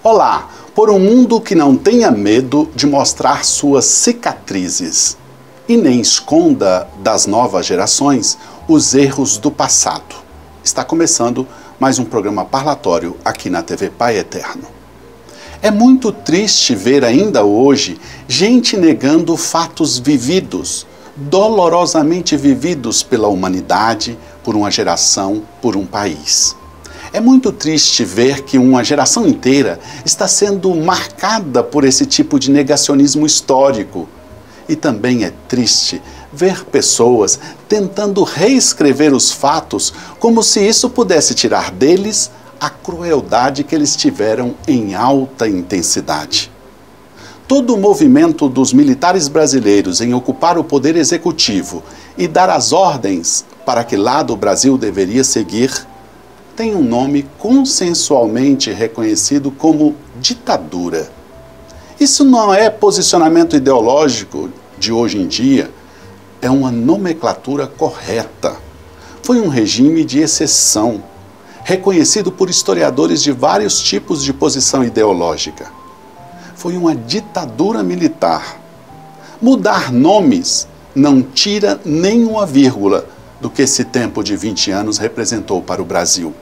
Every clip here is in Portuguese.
Olá, por um mundo que não tenha medo de mostrar suas cicatrizes e nem esconda das novas gerações os erros do passado. Está começando mais um programa parlatório aqui na TV Pai Eterno. É muito triste ver ainda hoje gente negando fatos vividos, dolorosamente vividos pela humanidade, por uma geração, por um país. É muito triste ver que uma geração inteira está sendo marcada por esse tipo de negacionismo histórico. E também é triste ver pessoas tentando reescrever os fatos como se isso pudesse tirar deles a crueldade que eles tiveram em alta intensidade. Todo o movimento dos militares brasileiros em ocupar o poder executivo e dar as ordens para que lado o Brasil deveria seguir tem um nome consensualmente reconhecido como ditadura. Isso não é posicionamento ideológico de hoje em dia, é uma nomenclatura correta. Foi um regime de exceção, reconhecido por historiadores de vários tipos de posição ideológica. Foi uma ditadura militar. Mudar nomes não tira nem uma vírgula do que esse tempo de 20 anos representou para o Brasil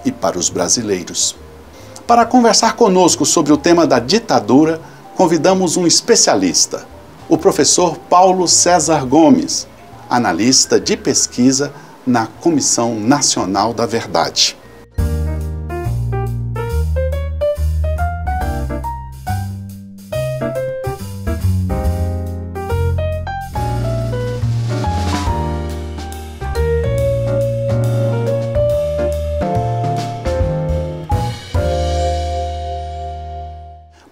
e para os brasileiros. Para conversar conosco sobre o tema da ditadura, convidamos um especialista, o professor Paulo César Gomes, analista de pesquisa na Comissão Nacional da Verdade.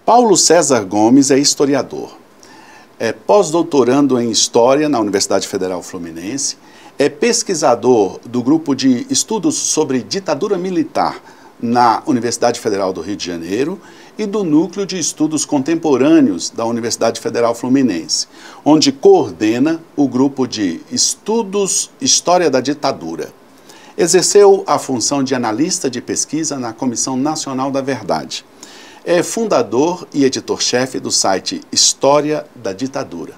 Paulo César Gomes é historiador, é pós-doutorando em História na Universidade Federal Fluminense, é pesquisador do grupo de estudos sobre ditadura militar na Universidade Federal do Rio de Janeiro e do Núcleo de Estudos Contemporâneos da Universidade Federal Fluminense, onde coordena o grupo de Estudos História da Ditadura. Exerceu a função de analista de pesquisa na Comissão Nacional da Verdade. É fundador e editor-chefe do site História da Ditadura.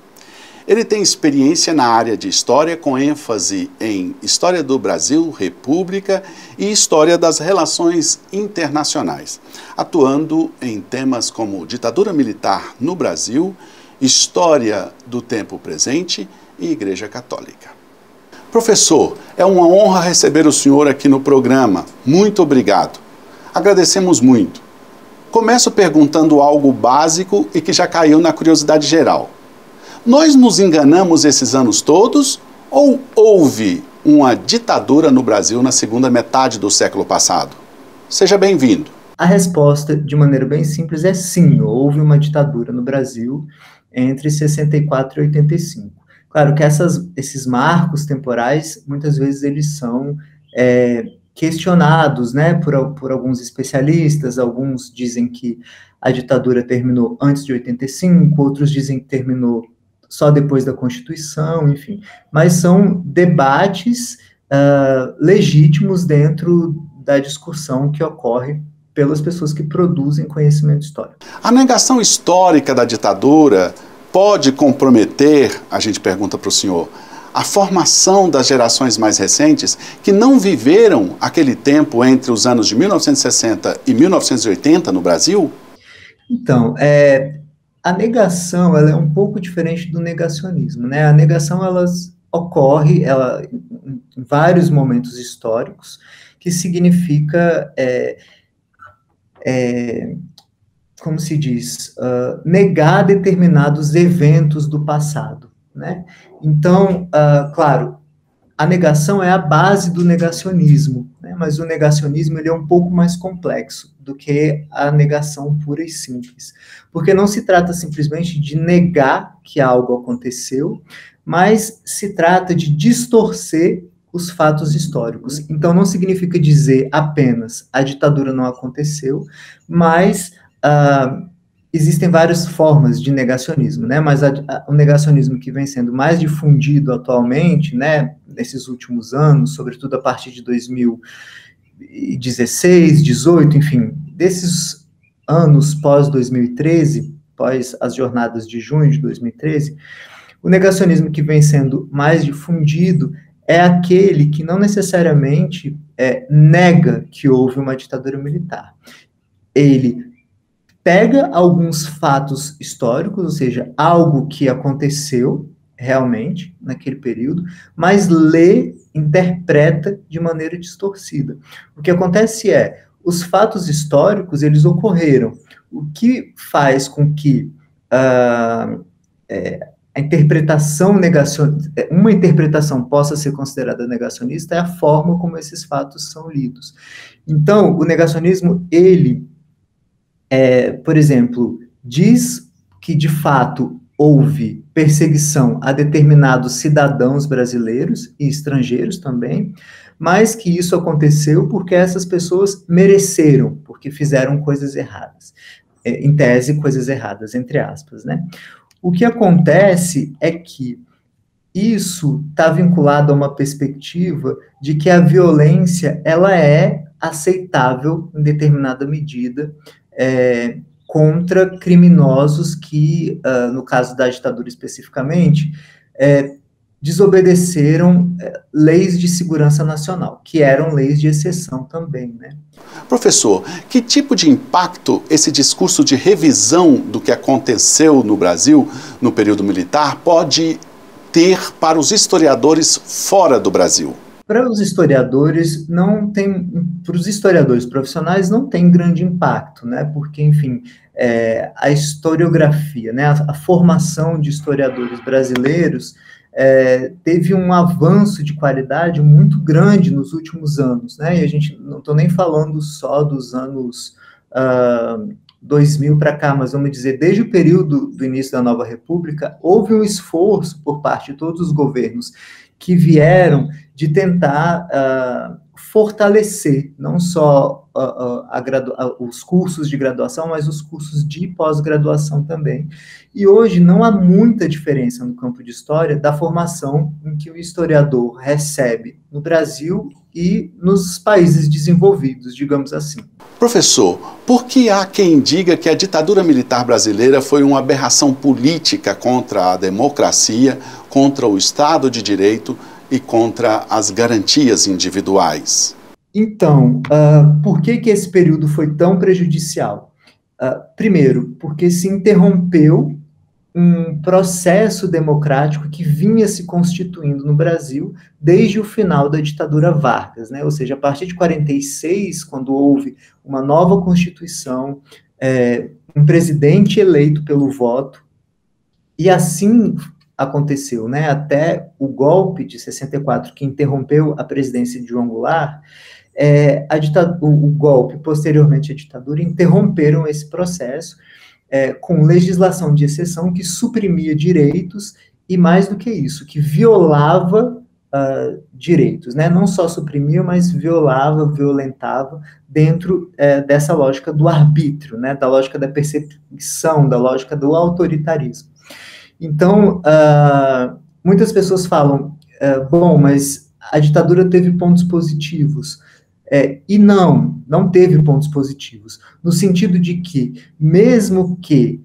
Ele tem experiência na área de História com ênfase em História do Brasil, República e História das Relações Internacionais, atuando em temas como ditadura militar no Brasil, História do tempo presente e Igreja Católica. Professor, é uma honra receber o senhor aqui no programa. Muito obrigado. Agradecemos muito. Começo perguntando algo básico e que já caiu na curiosidade geral. Nós nos enganamos esses anos todos ou houve uma ditadura no Brasil na segunda metade do século passado? Seja bem-vindo. A resposta, de maneira bem simples, é sim, houve uma ditadura no Brasil entre 64 e 85. Claro que esses marcos temporais, muitas vezes eles são questionados, né, por alguns especialistas. Alguns dizem que a ditadura terminou antes de 85, outros dizem que terminou só depois da Constituição, enfim. Mas são debates legítimos dentro da discussão que ocorre pelas pessoas que produzem conhecimento histórico. A negação histórica da ditadura pode comprometer, a gente pergunta para o senhor, a formação das gerações mais recentes que não viveram aquele tempo entre os anos de 1960 e 1980 no Brasil? Então, a negação ela é um pouco diferente do negacionismo, né? A negação ela ocorre em vários momentos históricos, que significa, como se diz, negar determinados eventos do passado, né? Então, claro, a negação é a base do negacionismo, né? Mas o negacionismo ele é um pouco mais complexo do que a negação pura e simples, porque não se trata simplesmente de negar que algo aconteceu, mas se trata de distorcer os fatos históricos. Então, não significa dizer apenas a ditadura não aconteceu, mas existem várias formas de negacionismo, né? Mas o negacionismo que vem sendo mais difundido atualmente, né, nesses últimos anos, sobretudo a partir de 2016, 18, enfim, desses anos pós-2013, pós as jornadas de junho de 2013, o negacionismo que vem sendo mais difundido é aquele que não necessariamente nega que houve uma ditadura militar. Ele pega alguns fatos históricos, ou seja, algo que aconteceu realmente naquele período, mas lê, interpreta de maneira distorcida. O que acontece é, os fatos históricos, eles ocorreram. O que faz com que a interpretação uma interpretação possa ser considerada negacionista é a forma como esses fatos são lidos. Então, o negacionismo, ele, por exemplo, diz que, de fato, houve perseguição a determinados cidadãos brasileiros e estrangeiros também, mas que isso aconteceu porque essas pessoas mereceram, porque fizeram coisas erradas. Em tese, coisas erradas, entre aspas, né? O que acontece é que isso está vinculado a uma perspectiva de que a violência, ela é aceitável em determinada medida, contra criminosos que, no caso da ditadura especificamente, desobedeceram leis de segurança nacional, que eram leis de exceção também, né? Professor, que tipo de impacto esse discurso de revisão do que aconteceu no Brasil no período militar pode ter para os historiadores fora do Brasil? Para os historiadores para os historiadores profissionais não tem grande impacto, né? Porque, enfim, a historiografia, né? A formação de historiadores brasileiros teve um avanço de qualidade muito grande nos últimos anos, né? E a gente não estou nem falando só dos anos 2000 para cá, mas vamos dizer, desde o período do início da Nova República, houve um esforço por parte de todos os governos que vieram de tentar fortalecer não só os cursos de graduação, mas os cursos de pós-graduação também. E hoje não há muita diferença no campo de história da formação em que o historiador recebe no Brasil e nos países desenvolvidos, digamos assim. Professor, por que há quem diga que a ditadura militar brasileira foi uma aberração política contra a democracia, contra o Estado de Direito e contra as garantias individuais? Então, por que esse período foi tão prejudicial? Primeiro, porque se interrompeu um processo democrático que vinha se constituindo no Brasil desde o final da ditadura Vargas, né? Ou seja, a partir de 46, quando houve uma nova Constituição, um presidente eleito pelo voto, e assim aconteceu, né? Até o golpe de 64, que interrompeu a presidência de João Goulart, o golpe, posteriormente a ditadura, interromperam esse processo com legislação de exceção que suprimia direitos e, mais do que isso, que violava direitos, né? Não só suprimia, mas violentava dentro dessa lógica do arbítrio, né? Da lógica da perseguição, da lógica do autoritarismo. Então, muitas pessoas falam, bom, mas a ditadura teve pontos positivos. E não teve pontos positivos, no sentido de que, mesmo que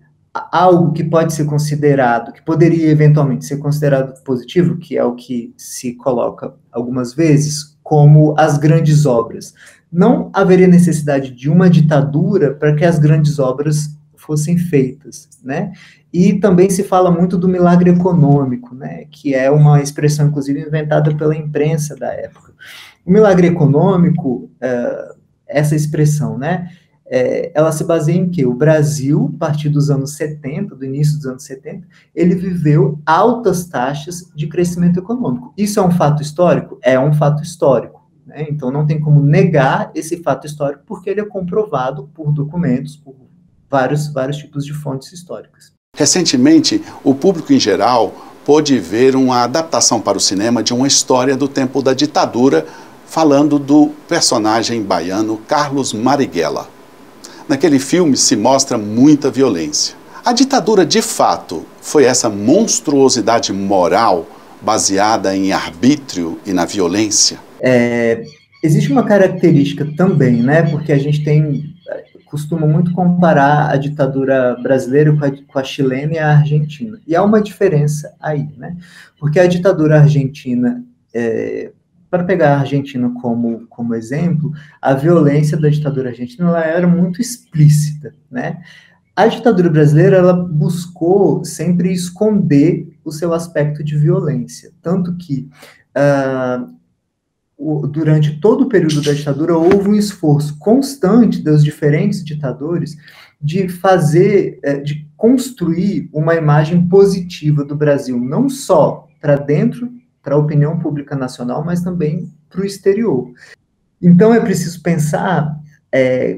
algo que pode ser considerado, que poderia eventualmente ser considerado positivo, que é o que se coloca algumas vezes, como as grandes obras, não haveria necessidade de uma ditadura para que as grandes obras fossem feitas, né? E também se fala muito do milagre econômico, né? Que é uma expressão, inclusive, inventada pela imprensa da época. O milagre econômico, essa expressão, né, ela se baseia em que o Brasil, a partir dos anos 70, do início dos anos 70, ele viveu altas taxas de crescimento econômico. Isso é um fato histórico? É um fato histórico, né? Então não tem como negar esse fato histórico, porque ele é comprovado por documentos, por vários tipos de fontes históricas. Recentemente, o público em geral pôde ver uma adaptação para o cinema de uma história do tempo da ditadura, falando do personagem baiano Carlos Marighella. Naquele filme se mostra muita violência. A ditadura, de fato, foi essa monstruosidade moral baseada em arbítrio e na violência? Existe uma característica também, né? Porque a gente tem, costumam muito comparar a ditadura brasileira com a chilena e a argentina. E há uma diferença aí, né? Porque a ditadura argentina, para pegar a Argentina como exemplo, a violência da ditadura argentina ela era muito explícita, né? A ditadura brasileira ela buscou sempre esconder o seu aspecto de violência, tanto que durante todo o período da ditadura houve um esforço constante dos diferentes ditadores de de construir uma imagem positiva do Brasil, não só para dentro, para a opinião pública nacional, mas também para o exterior. Então é preciso pensar,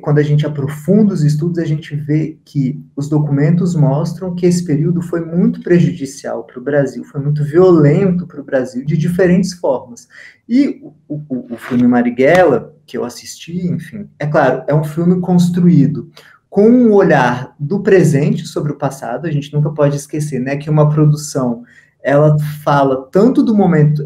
quando a gente aprofunda os estudos, a gente vê que os documentos mostram que esse período foi muito prejudicial para o Brasil, foi muito violento para o Brasil, de diferentes formas. E o filme Marighella, que eu assisti, enfim, é claro, é um filme construído com um olhar do presente sobre o passado, a gente nunca pode esquecer, né, que uma produção, ela fala tanto do momento,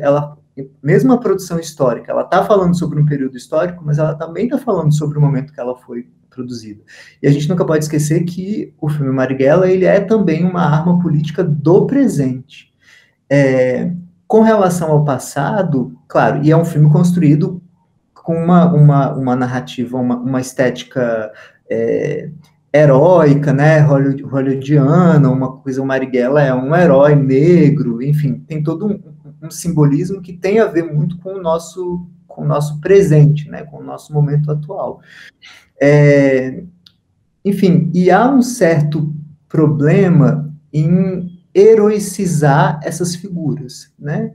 mesmo a produção histórica, ela está falando sobre um período histórico, mas ela também está falando sobre o momento que ela foi produzida. E a gente nunca pode esquecer que o filme Marighella, ele é também uma arma política do presente. Com relação ao passado, claro, e é um filme construído com uma narrativa, uma estética heróica, né, hollywoodiana, uma coisa, o Marighella é um herói negro, enfim, tem todo um simbolismo que tem a ver muito com o nosso presente, né, com o nosso momento atual. Enfim, e há um certo problema em heroicizar essas figuras, né,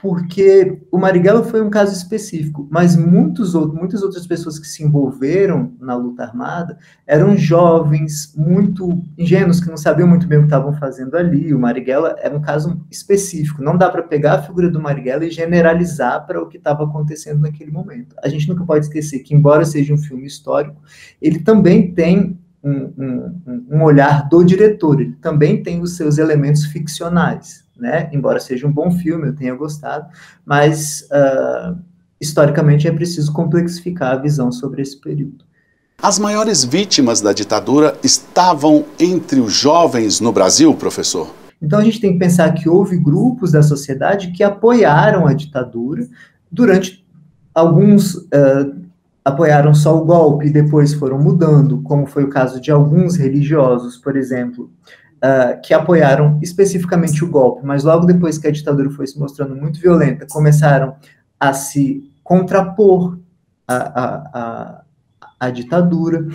porque o Marighella foi um caso específico, mas muitas outras pessoas que se envolveram na luta armada eram jovens, muito ingênuos, que não sabiam muito bem o que estavam fazendo ali. O Marighella era um caso específico, não dá para pegar a figura do Marighella e generalizar para o que estava acontecendo naquele momento. A gente nunca pode esquecer que, embora seja um filme histórico, ele também tem um olhar do diretor, ele também tem os seus elementos ficcionais, né? Embora seja um bom filme, eu tenha gostado, mas historicamente é preciso complexificar a visão sobre esse período. As maiores vítimas da ditadura estavam entre os jovens no Brasil, professor? Então a gente tem que pensar que houve grupos da sociedade que apoiaram a ditadura, durante alguns apoiaram só o golpe e depois foram mudando, como foi o caso de alguns religiosos, por exemplo, que apoiaram especificamente o golpe, mas logo depois que a ditadura foi se mostrando muito violenta, começaram a se contrapor à ditadura.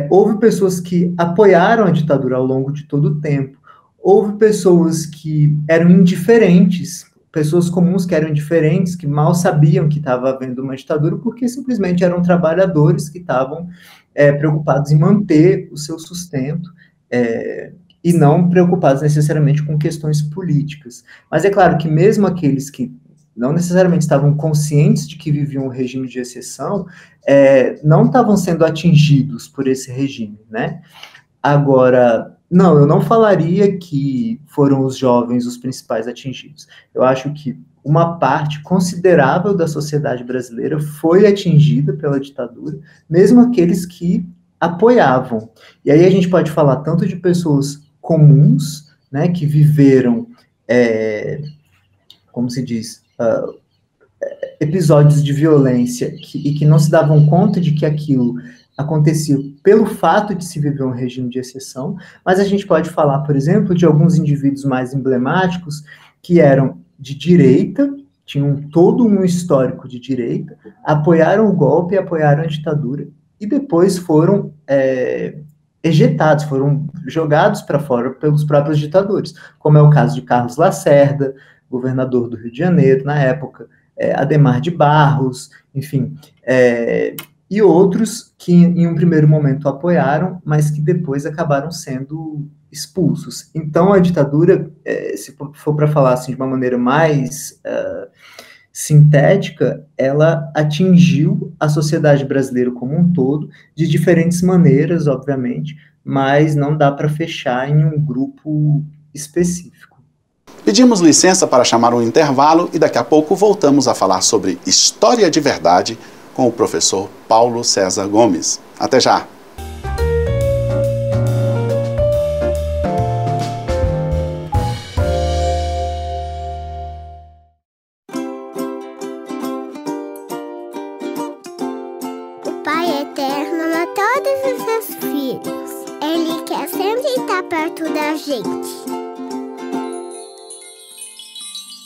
Houve pessoas que apoiaram a ditadura ao longo de todo o tempo, houve pessoas que eram indiferentes, pessoas comuns que eram indiferentes, que mal sabiam que estava havendo uma ditadura, porque simplesmente eram trabalhadores que estavam preocupados em manter o seu sustento, e não preocupados necessariamente com questões políticas. Mas é claro que mesmo aqueles que não necessariamente estavam conscientes de que viviam um regime de exceção, não estavam sendo atingidos por esse regime, né? Agora, não, eu não falaria que foram os jovens os principais atingidos. Eu acho que uma parte considerável da sociedade brasileira foi atingida pela ditadura, mesmo aqueles que apoiavam. E aí a gente pode falar tanto de pessoas comuns, né, que viveram, como se diz, episódios de violência e que não se davam conta de que aquilo acontecia pelo fato de se viver um regime de exceção, mas a gente pode falar, por exemplo, de alguns indivíduos mais emblemáticos que eram de direita, tinham todo um histórico de direita, apoiaram o golpe, apoiaram a ditadura, e depois foram ejetados, foram jogados para fora pelos próprios ditadores, como é o caso de Carlos Lacerda, governador do Rio de Janeiro na época, Adhemar de Barros, enfim, e outros que em um primeiro momento apoiaram, mas que depois acabaram sendo expulsos. Então a ditadura, se for para falar assim de uma maneira mais sintética, ela atingiu a sociedade brasileira como um todo, de diferentes maneiras, obviamente, mas não dá para fechar em um grupo específico. Pedimos licença para chamar um intervalo e daqui a pouco voltamos a falar sobre História de Verdade com o professor Paulo César Gomes. Até já! O Pai Eterno ama todos os seus filhos. Ele quer sempre estar perto da gente.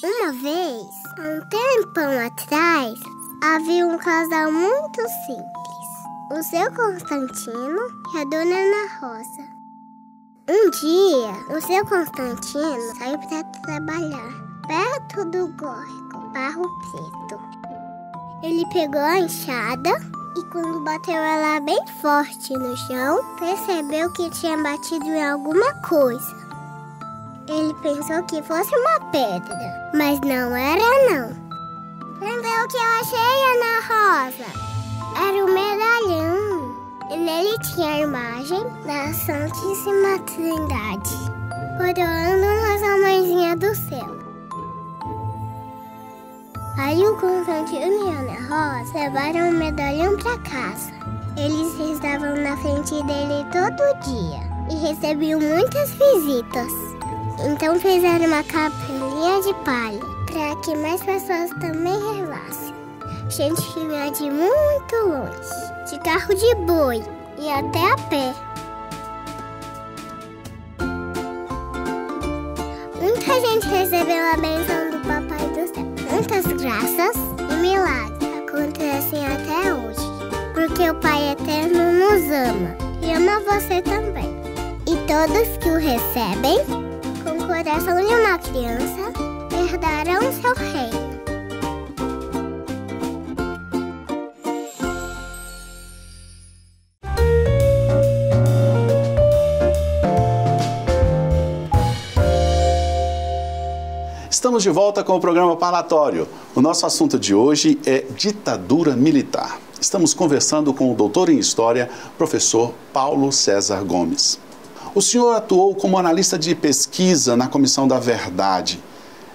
Uma vez, há um tempão atrás, havia um casal muito simples. O seu Constantino e a dona Ana Rosa. Um dia, o seu Constantino saiu para trabalhar perto do córrego Barro Preto. Ele pegou a enxada e quando bateu ela bem forte no chão, percebeu que tinha batido em alguma coisa. Ele pensou que fosse uma pedra, mas não era não. Entendeu o que eu achei, Ana Rosa? Era um medalhão. E nele tinha a imagem da Santíssima Trindade, coroando Nossa Mãezinha do Céu. Aí o Constantino e a Ana Rosa levaram o medalhão para casa. Eles estavam na frente dele todo dia e recebiam muitas visitas. Então fizeram uma capelinha de palha para que mais pessoas também rezassem. Gente que vinha de muito longe, de carro de boi e até a pé. Muita gente recebeu a bênção do Papai do Céu. Muitas graças e milagres acontecem até hoje, porque o Pai Eterno nos ama e ama você também. E todos que o recebem, com o coração de uma criança, herdarão seu reino. Estamos de volta com o programa Parlatório. O nosso assunto de hoje é ditadura militar. Estamos conversando com o doutor em História, professor Paulo César Gomes. O senhor atuou como analista de pesquisa na Comissão da Verdade.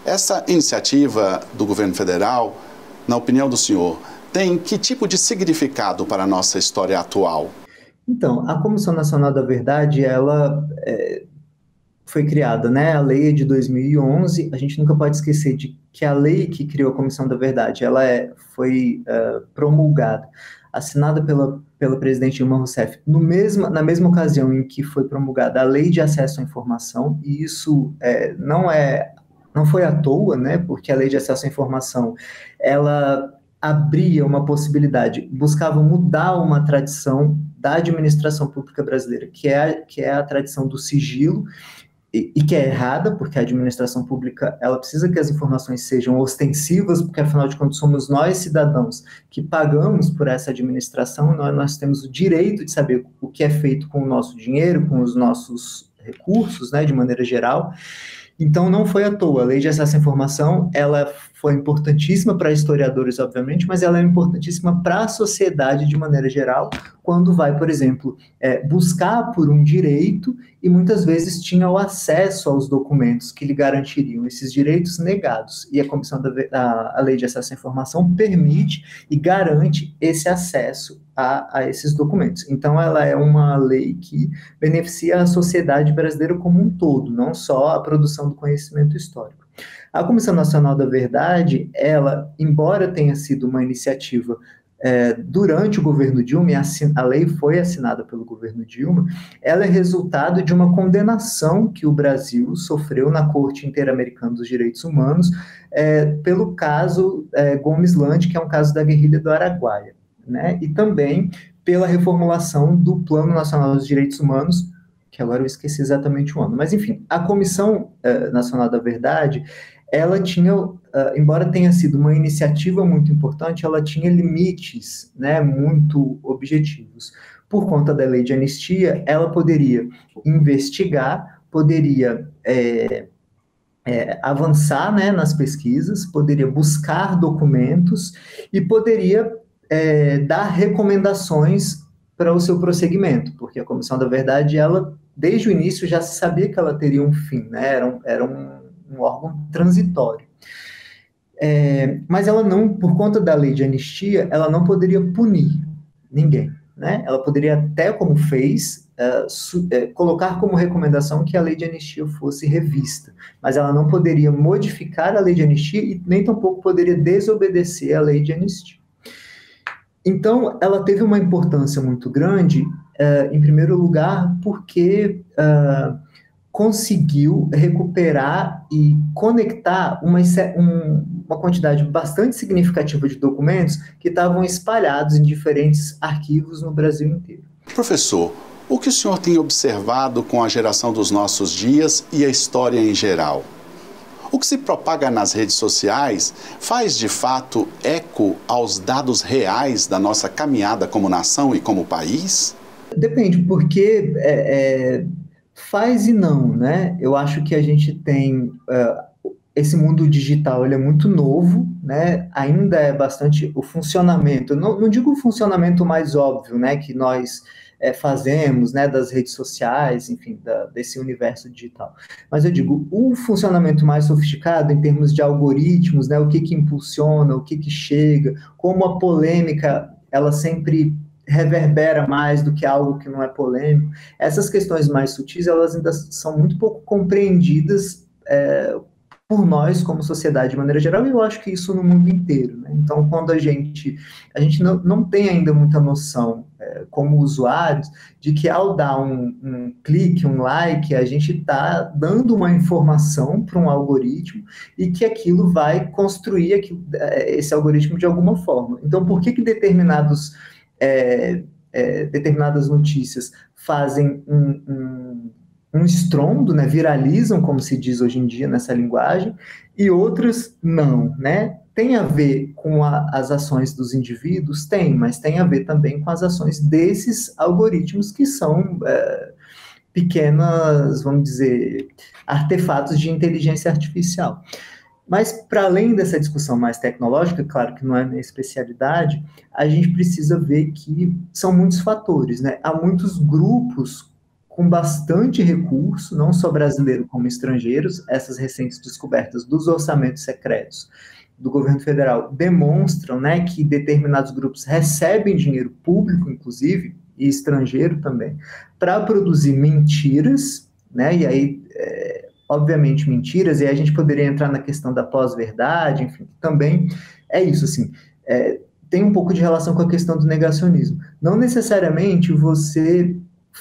Essa iniciativa do governo federal, na opinião do senhor, tem que tipo de significado para a nossa história atual? Então, a Comissão Nacional da Verdade, ela foi criada, né? A lei é de 2011. A gente nunca pode esquecer de que a lei que criou a Comissão da Verdade, ela foi promulgada, assinada pela presidente Dilma Rousseff, na mesma ocasião em que foi promulgada a Lei de Acesso à Informação, e isso não foi à toa, né? Porque a Lei de Acesso à Informação, ela abria uma possibilidade, buscava mudar uma tradição da administração pública brasileira, que é a tradição do sigilo, e que é errada, porque a administração pública, ela precisa que as informações sejam ostensivas, porque afinal de contas somos nós, cidadãos, que pagamos por essa administração, nós temos o direito de saber o que é feito com o nosso dinheiro, com os nossos recursos, né, de maneira geral. Então, não foi à toa. A Lei de Acesso à Informação, ela foi importantíssima para historiadores, obviamente, mas ela é importantíssima para a sociedade de maneira geral, quando vai, por exemplo, buscar por um direito e muitas vezes tinha o acesso aos documentos que lhe garantiriam esses direitos negados. E a Lei de Acesso à Informação permite e garante esse acesso a esses documentos. Então, ela é uma lei que beneficia a sociedade brasileira como um todo, não só a produção do conhecimento histórico. A Comissão Nacional da Verdade, ela, embora tenha sido uma iniciativa durante o governo Dilma, e a lei foi assinada pelo governo Dilma, ela é resultado de uma condenação que o Brasil sofreu na Corte Interamericana dos Direitos Humanos pelo caso Gomes Lange, que é um caso da guerrilha do Araguaia, né? E também pela reformulação do Plano Nacional dos Direitos Humanos, que agora eu esqueci exatamente o ano. Mas, enfim, a Comissão Nacional da Verdade, ela tinha, embora tenha sido uma iniciativa muito importante, ela tinha limites, né, muito objetivos. Por conta da lei de anistia, ela poderia investigar, poderia avançar, né, nas pesquisas, poderia buscar documentos e poderia dar recomendações para o seu prosseguimento, porque a Comissão da Verdade, ela, desde o início, já se sabia que ela teria um fim, né? Era um órgão transitório. Mas ela não, por conta da lei de anistia, ela não poderia punir ninguém, né? Ela poderia até, como fez, colocar como recomendação que a lei de anistia fosse revista, mas ela não poderia modificar a lei de anistia e nem tampouco poderia desobedecer a lei de anistia. Então, ela teve uma importância muito grande, em primeiro lugar, porque conseguiu recuperar e conectar uma quantidade bastante significativa de documentos que estavam espalhados em diferentes arquivos no Brasil inteiro. Professor, o que o senhor tem observado com a geração dos nossos dias e a história em geral? O que se propaga nas redes sociais faz, de fato, eco aos dados reais da nossa caminhada como nação e como país? Depende, porque faz e não, né? Eu acho que a gente tem... esse mundo digital, ele é muito novo, né? Ainda é bastante o funcionamento, não digo o funcionamento mais óbvio, né? Que nós fazemos, né? Das redes sociais, enfim, desse universo digital. Mas eu digo, o funcionamento mais sofisticado em termos de algoritmos, né? O que impulsiona, o que chega, como a polêmica, ela sempre reverbera mais do que algo que não é polêmico. Essas questões mais sutis, elas ainda são muito pouco compreendidas por nós como sociedade de maneira geral, e eu acho que isso no mundo inteiro, né? Então, quando a gente não tem ainda muita noção, como usuários, de que ao dar um clique, um like, a gente está dando uma informação para um algoritmo e que aquilo vai construir esse algoritmo de alguma forma. Então, por que determinadas notícias fazem um estrondo, né, viralizam, como se diz hoje em dia nessa linguagem, e outras não, né? Tem a ver com as ações dos indivíduos? Tem, mas tem a ver também com as ações desses algoritmos que são pequenas, vamos dizer, artefatos de inteligência artificial. Mas, para além dessa discussão mais tecnológica, claro que não é minha especialidade, a gente precisa ver que são muitos fatores, né? Há muitos grupos com bastante recurso, não só brasileiro como estrangeiros. Essas recentes descobertas dos orçamentos secretos do governo federal demonstram, né, que determinados grupos recebem dinheiro público, inclusive, e estrangeiro também, para produzir mentiras, né, e aí, obviamente, mentiras, e aí a gente poderia entrar na questão da pós-verdade, enfim, também é isso, assim, tem um pouco de relação com a questão do negacionismo. Não necessariamente você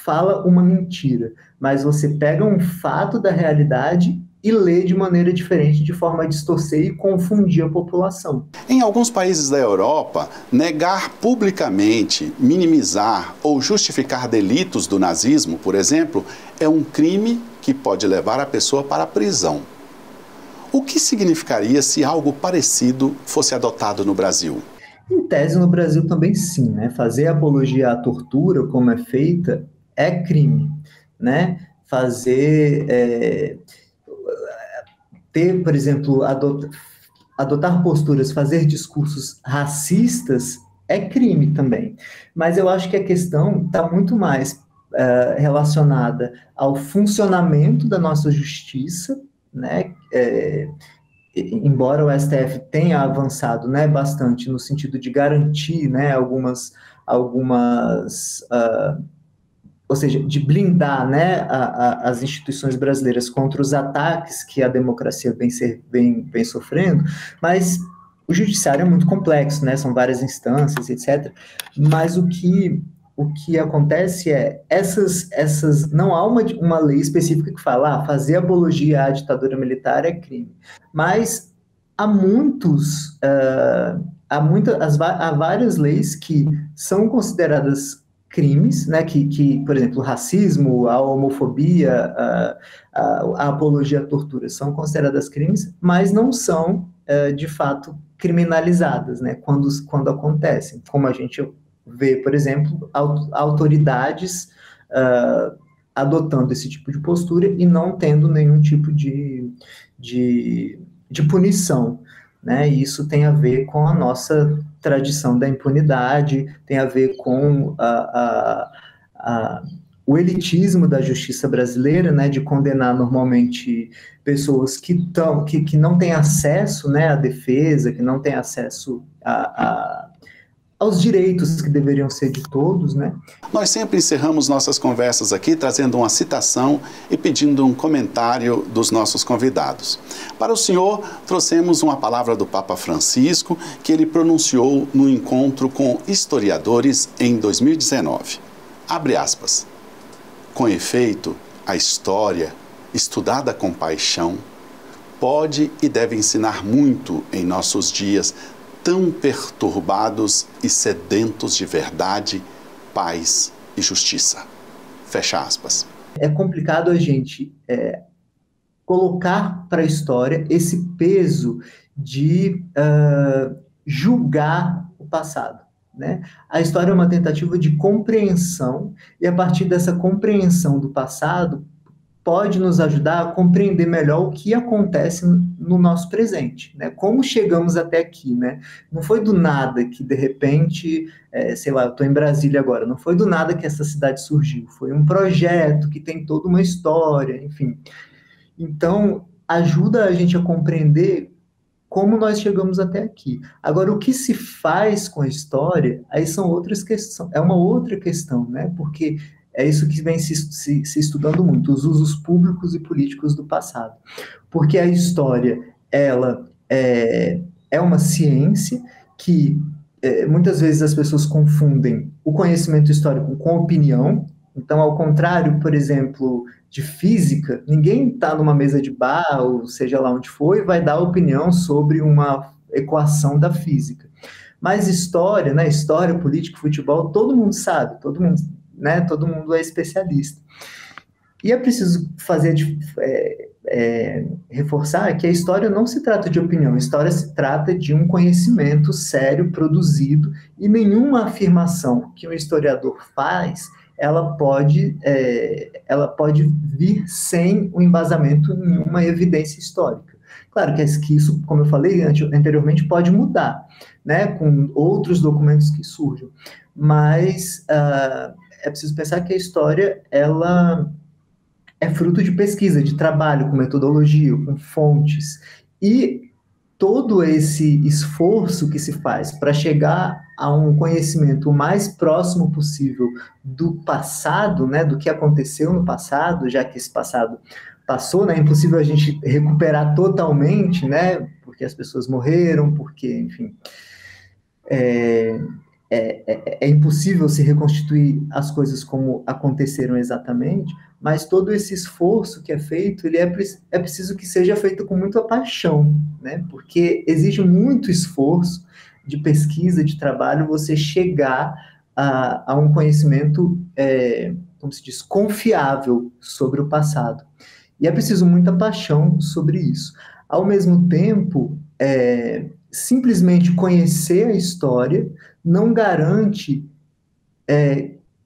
fala uma mentira, mas você pega um fato da realidade e lê de maneira diferente, de forma a distorcer e confundir a população. Em alguns países da Europa, negar publicamente, minimizar ou justificar delitos do nazismo, por exemplo, é um crime que pode levar a pessoa para a prisão. O que significaria se algo parecido fosse adotado no Brasil? Em tese, no Brasil também sim, né? Fazer apologia à tortura, como é feita, é crime, né? Ter, por exemplo, adotar posturas, fazer discursos racistas é crime também. Mas eu acho que a questão está muito mais relacionada ao funcionamento da nossa justiça, né? Embora o STF tenha avançado, né, bastante no sentido de garantir, né, ou seja, de blindar, né, as instituições brasileiras contra os ataques que a democracia vem sofrendo, mas o judiciário é muito complexo, né, são várias instâncias, etc. Mas o que acontece não há uma lei específica que fala, fazer apologia à ditadura militar é crime, mas há várias leis que são consideradas crimes, né, que, por exemplo, o racismo, a homofobia, a apologia à tortura são consideradas crimes, mas não são, de fato, criminalizadas, né, quando acontecem, como a gente vê, por exemplo, autoridades adotando esse tipo de postura e não tendo nenhum tipo de punição, né, e isso tem a ver com a nossa tradição da impunidade, tem a ver com o elitismo da justiça brasileira, né, de condenar normalmente pessoas que não têm acesso, né, à defesa, que não têm acesso aos direitos que deveriam ser de todos, né? Nós sempre encerramos nossas conversas aqui trazendo uma citação e pedindo um comentário dos nossos convidados. Para o senhor, trouxemos uma palavra do Papa Francisco que ele pronunciou no encontro com historiadores em 2019. Abre aspas. Com efeito, a história, estudada com paixão, pode e deve ensinar muito em nossos dias tão perturbados e sedentos de verdade, paz e justiça. Fecha aspas. É complicado a gente colocar para a história esse peso de julgar o passado, né? A história é uma tentativa de compreensão, e a partir dessa compreensão do passado, pode nos ajudar a compreender melhor o que acontece no nosso presente, né? Como chegamos até aqui, né? Não foi do nada que, de repente, sei lá, eu estou em Brasília agora, não foi do nada que essa cidade surgiu, foi um projeto que tem toda uma história, enfim. Então, ajuda a gente a compreender como nós chegamos até aqui. Agora, o que se faz com a história, aí são outras questões, é uma outra questão, né? Porque é isso que vem se estudando muito, os usos públicos e políticos do passado. Porque a história, ela é uma ciência que muitas vezes as pessoas confundem o conhecimento histórico com opinião. Então, ao contrário, por exemplo, de física, ninguém está numa mesa de bar, ou seja lá onde for, e vai dar opinião sobre uma equação da física. Mas história, né, história, política, futebol, todo mundo sabe, todo mundo é especialista. E é preciso reforçar que a história não se trata de opinião, a história se trata de um conhecimento sério, produzido, e nenhuma afirmação que um historiador faz, ela pode vir sem o embasamento em uma evidência histórica. Claro que isso, como eu falei anteriormente, pode mudar, né, com outros documentos que surjam, mas é preciso pensar que a história, ela é fruto de pesquisa, de trabalho com metodologia, com fontes, e todo esse esforço que se faz para chegar a um conhecimento o mais próximo possível do passado, né, do que aconteceu no passado, já que esse passado passou, né, é impossível a gente recuperar totalmente, né, porque as pessoas morreram, porque, enfim, é impossível se reconstituir as coisas como aconteceram exatamente, mas todo esse esforço que é feito, ele é preciso que seja feito com muita paixão, né? Porque exige muito esforço de pesquisa, de trabalho, você chegar a um conhecimento, como se diz, confiável sobre o passado. E é preciso muita paixão sobre isso. Ao mesmo tempo, simplesmente conhecer a história não garante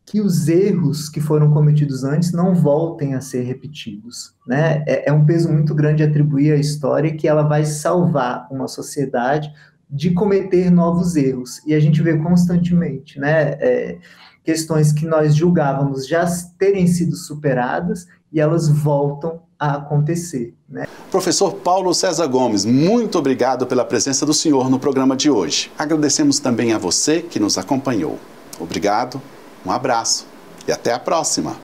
que os erros que foram cometidos antes não voltem a ser repetidos, né? É um peso muito grande atribuir à história que ela vai salvar uma sociedade de cometer novos erros. E a gente vê constantemente, né, questões que nós julgávamos já terem sido superadas e elas voltam a acontecer, né? Professor Paulo César Gomes, muito obrigado pela presença do senhor no programa de hoje. Agradecemos também a você que nos acompanhou. Obrigado, um abraço e até a próxima.